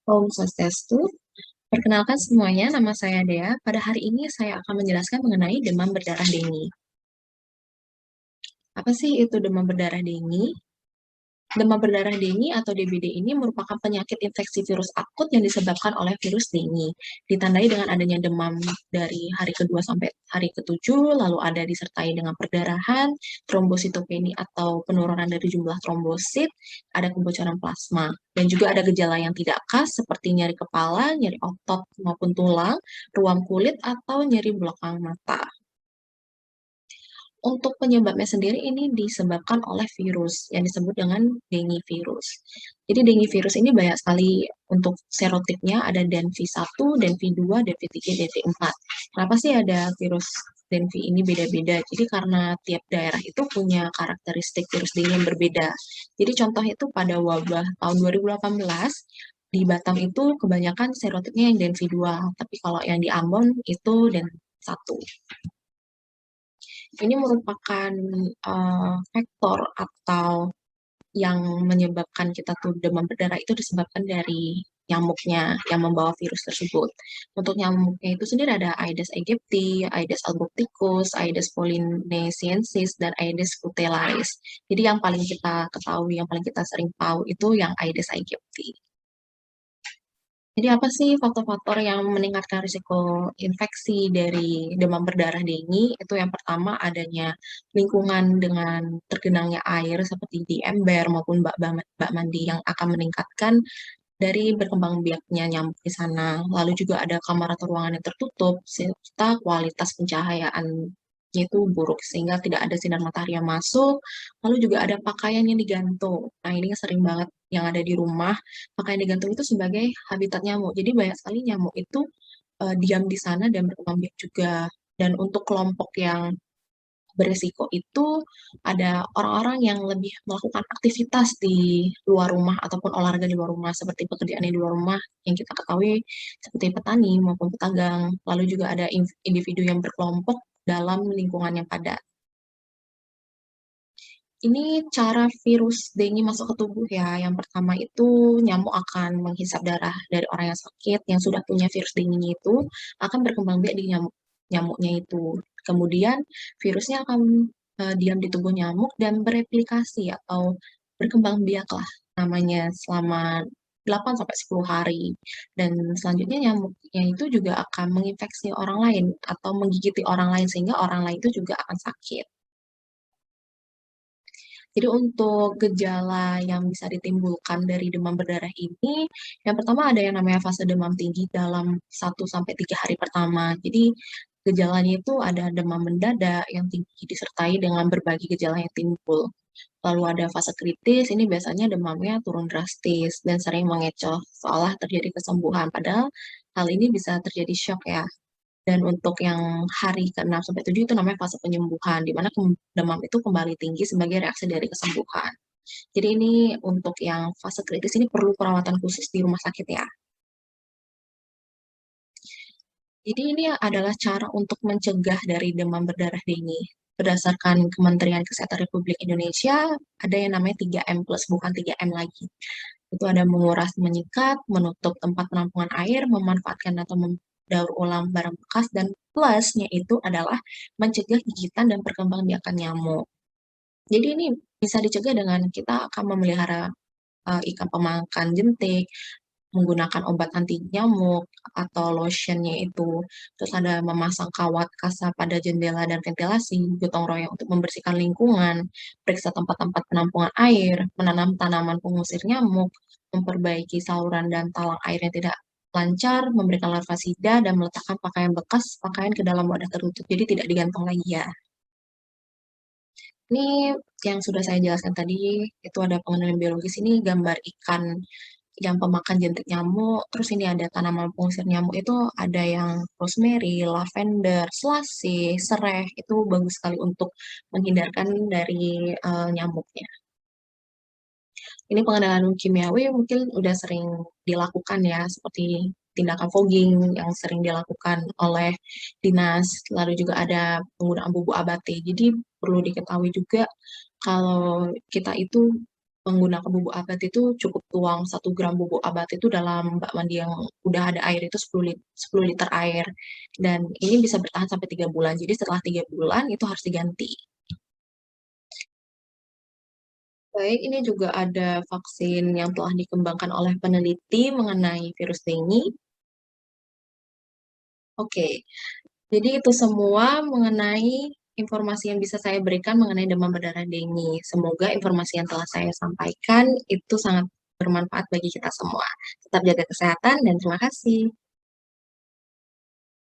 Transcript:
Om Swastiastu. Perkenalkan semuanya, nama saya Dea. Pada hari ini saya akan menjelaskan mengenai demam berdarah dengue. Apa sih itu demam berdarah dengue? Demam berdarah dengue atau DBD ini merupakan penyakit infeksi virus akut yang disebabkan oleh virus dengue. Ditandai dengan adanya demam dari hari kedua sampai hari ketujuh, lalu ada disertai dengan perdarahan, trombositopeni atau penurunan dari jumlah trombosit, ada kebocoran plasma, dan juga ada gejala yang tidak khas seperti nyeri kepala, nyeri otot maupun tulang, ruam kulit, atau nyeri belakang mata. Untuk penyebabnya sendiri ini disebabkan oleh virus yang disebut dengan dengue virus. Jadi dengue virus ini banyak sekali untuk serotipnya, ada DenV1, DenV2, DenV3, DenV4. Kenapa sih ada virus DenV ini beda-beda? Jadi karena tiap daerah itu punya karakteristik virus dengue yang berbeda. Jadi contoh itu pada wabah tahun 2018, di Batam itu kebanyakan serotipnya yang DenV2, tapi kalau yang di Ambon itu DenV1. Ini merupakan faktor atau yang menyebabkan kita tuh demam berdarah itu disebabkan dari nyamuknya yang membawa virus tersebut. Untuk nyamuknya itu sendiri ada Aedes aegypti, Aedes albopicus, Aedes polynesiensis, dan Aedes cutellaris. Jadi yang paling kita ketahui, yang paling kita sering tahu itu yang Aedes aegypti. Jadi apa sih faktor-faktor yang meningkatkan risiko infeksi dari demam berdarah dengue? Itu yang pertama adanya lingkungan dengan tergenangnya air seperti di ember maupun bak mandi yang akan meningkatkan dari berkembang biaknya nyamuk di sana. Lalu juga ada kamar atau ruangan yang tertutup serta kualitas pencahayaan itu buruk sehingga tidak ada sinar matahari yang masuk. Lalu juga ada pakaian yang digantung. Nah, ini sering banget yang ada di rumah, pakaian digantung itu sebagai habitat nyamuk. Jadi banyak sekali nyamuk itu diam di sana dan berkembang biak juga. Dan untuk kelompok yang beresiko itu ada orang-orang yang lebih melakukan aktivitas di luar rumah ataupun olahraga di luar rumah seperti pekerjaan di luar rumah yang kita ketahui seperti petani maupun pedagang. Lalu juga ada individu yang berkelompok dalam lingkungan yang padat. Ini cara virus dengue masuk ke tubuh ya. Yang pertama itu nyamuk akan menghisap darah dari orang yang sakit yang sudah punya virus dengue itu akan berkembang biak di nyamuknya itu. Kemudian virusnya akan diam di tubuh nyamuk dan bereplikasi atau berkembang biak lah namanya selama 8 sampai 10 hari. Dan selanjutnya nyamuknya itu juga akan menginfeksi orang lain atau menggigiti orang lain sehingga orang lain itu juga akan sakit. Jadi untuk gejala yang bisa ditimbulkan dari demam berdarah ini, yang pertama ada yang namanya fase demam tinggi dalam 1 sampai 3 hari pertama. Jadi gejalanya itu ada demam mendadak yang tinggi disertai dengan berbagai gejala yang timbul. Lalu ada fase kritis, ini biasanya demamnya turun drastis dan sering mengecoh, seolah terjadi kesembuhan. Padahal hal ini bisa terjadi shock ya. Dan untuk yang hari ke-6 sampai 7 itu namanya fase penyembuhan, di mana demam itu kembali tinggi sebagai reaksi dari kesembuhan. Jadi ini untuk yang fase kritis ini perlu perawatan khusus di rumah sakit ya. Jadi ini adalah cara untuk mencegah dari demam berdarah dengue. Berdasarkan Kementerian Kesehatan Republik Indonesia, ada yang namanya 3M plus, bukan 3M lagi. Itu ada menguras, menyikat, menutup tempat penampungan air, memanfaatkan atau mendaur ulang barang bekas, dan plusnya itu adalah mencegah gigitan dan perkembangbiakan nyamuk. Jadi ini bisa dicegah dengan kita akan memelihara ikan pemakan jentik, menggunakan obat anti nyamuk atau lotionnya itu. Terus ada memasang kawat kasa pada jendela dan ventilasi, gotong royong untuk membersihkan lingkungan, periksa tempat-tempat penampungan air, menanam tanaman pengusir nyamuk, memperbaiki saluran dan talang air yang tidak lancar, memberikan larvasida, dan meletakkan pakaian bekas pakaian ke dalam wadah tertutup, jadi tidak digantung lagi ya. Ini yang sudah saya jelaskan tadi, itu ada pengenalan biologis, ini gambar ikan yang pemakan jentik nyamuk, terus ini ada tanaman pengusir nyamuk itu ada yang rosemary, lavender, selasih, sereh, itu bagus sekali untuk menghindarkan dari nyamuknya. Ini pengenalan kimiawi mungkin udah sering dilakukan ya, seperti tindakan fogging yang sering dilakukan oleh dinas, lalu juga ada penggunaan bubuk abate. Jadi perlu diketahui juga kalau kita itu menggunakan bubuk abati itu cukup tuang 1 gram bubuk abati itu dalam bak mandi yang udah ada air itu 10 liter air. Dan ini bisa bertahan sampai 3 bulan. Jadi setelah 3 bulan itu harus diganti. Baik, ini juga ada vaksin yang telah dikembangkan oleh peneliti mengenai virus dengue. Oke, jadi itu semua mengenai informasi yang bisa saya berikan mengenai demam berdarah dengue. Semoga informasi yang telah saya sampaikan itu sangat bermanfaat bagi kita semua. Tetap jaga kesehatan dan terima kasih.